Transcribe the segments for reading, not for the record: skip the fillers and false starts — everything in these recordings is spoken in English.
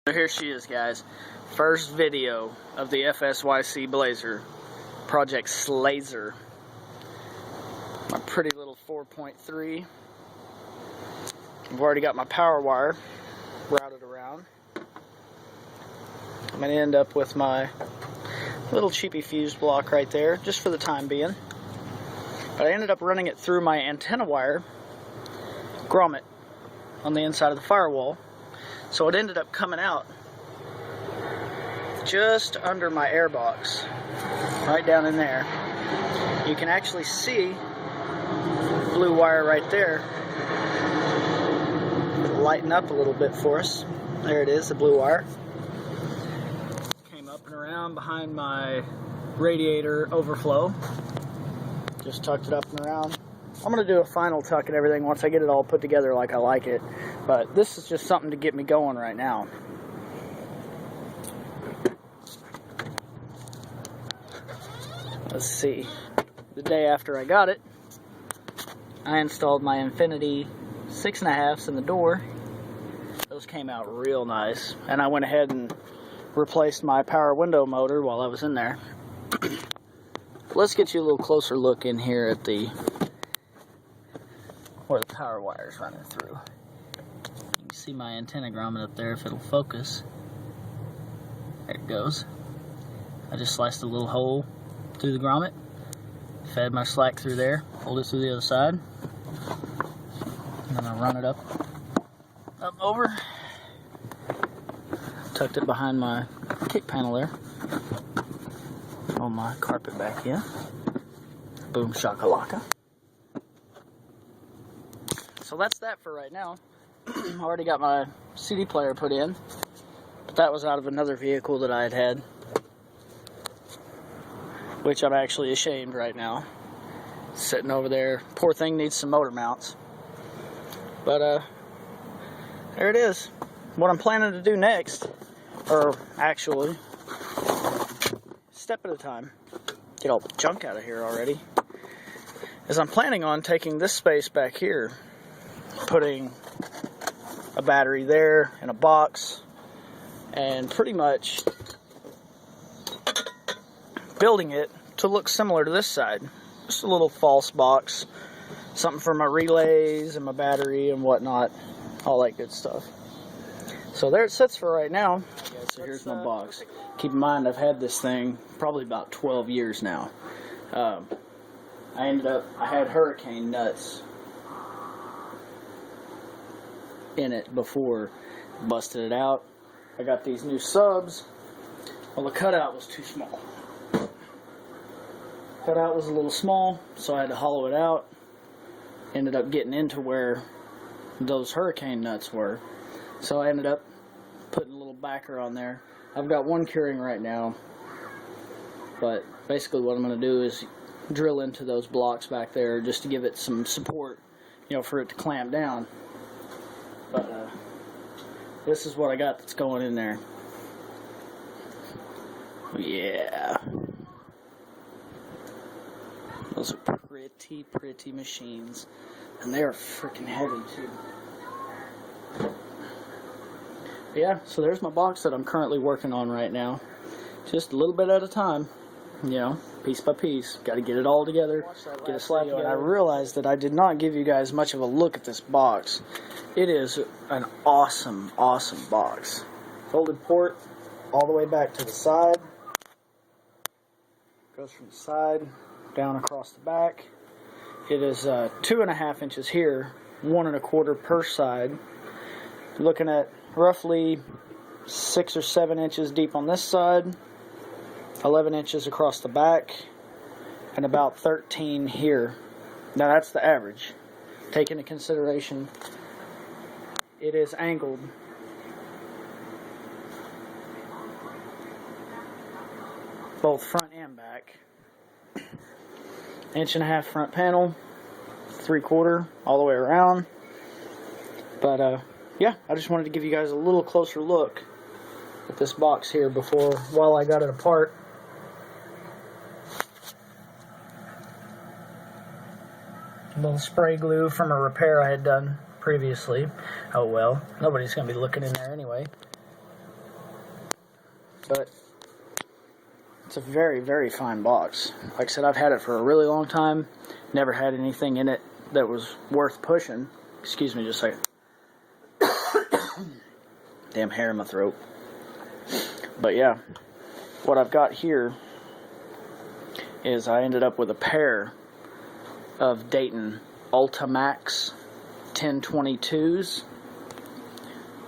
So here she is, guys. First video of the FSYC Blazer, Project Slazer. My pretty little 4.3. I've already got my power wire routed around. I'm going to end up with my little cheapy fuse block right there, just for the time being. But I ended up running it through my antenna wire grommet on the inside of the firewall. So it ended up coming out just under my air box, right down in there. You can actually see the blue wire right there. It'll lighten up a little bit for us. There it is, the blue wire. Came up and around behind my radiator overflow. Just tucked it up and around. I'm going to do a final tuck and everything once I get it all put together like I like it. But this is just something to get me going right now. Let's see. The day after I got it, I installed my Infinity 6.5s in the door. Those came out real nice. And I went ahead and replaced my power window motor while I was in there. Let's get you a little closer look in here at where the power wire is running through. You can see my antenna grommet up there if it'll focus. There it goes. I just sliced a little hole through the grommet, fed my slack through there, pulled it through the other side, and then I run it up over, tucked it behind my kick panel there, roll my carpet back in, boom shakalaka. So that's that for right now. I already got my CD player put in, but that was out of another vehicle that I had, which I'm actually ashamed right now. Sitting over there. Poor thing needs some motor mounts. But there it is. What I'm planning to do next, or actually, step at a time, get all the junk out of here already, is I'm planning on taking this space back here, putting a battery there in a box, and pretty much building it to look similar to this side. Just a little false box, something for my relays and my battery and whatnot, all that good stuff. So there it sits for right now. So here's my box. Keep in mind I've had this thing probably about 12 years now. I had hurricane nuts in it before, busted it out. I got these new subs. Well, the cutout was too small. Cutout was a little small, so I had to hollow it out. Ended up getting into where those hurricane nuts were, so I ended up putting a little backer on there. I've got one curing right now, but basically what I'm going to do is drill into those blocks back there just to give it some support, for it to clamp down. But this is what I got that's going in there. Yeah. Those are pretty machines. And they are freaking heavy too. But yeah, so there's my box that I'm currently working on right now. Just a little bit at a time. Piece by piece. Got to get it all together. Get it slapped together. And I realized that I did not give you guys much of a look at this box. It is an awesome, awesome box. Folded port all the way back to the side. Goes from the side down across the back. It is 2.5 inches here, 1 1/4 per side. You're looking at roughly 6 or 7 inches deep on this side, 11 inches across the back, and about 13 here. Now that's the average. Take into consideration it is angled both front and back. 1.5 inch front panel, 3/4 all the way around. But yeah, I just wanted to give you guys a little closer look at this box here while I got it apart. A little spray glue from a repair I had done previously. Oh well, nobody's going to be looking in there anyway. but it's a very, very fine box. Like I said, I've had it for a really long time. Never had anything in it that was worth pushing. Excuse me just a second. Damn hair in my throat. But yeah, what I've got here is I ended up with a pair of Dayton Ultimax 1022s.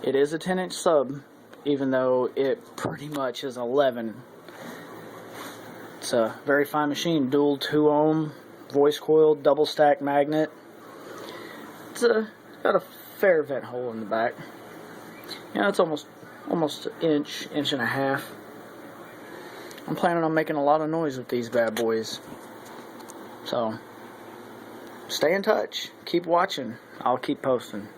It is a 10-inch sub, even though it pretty much is 11. It's a very fine machine, dual 2-ohm, voice coil, double stack magnet. It's got a fair vent hole in the back. Yeah, it's almost an inch and a half. I'm planning on making a lot of noise with these bad boys. So, stay in touch. Keep watching. I'll keep posting.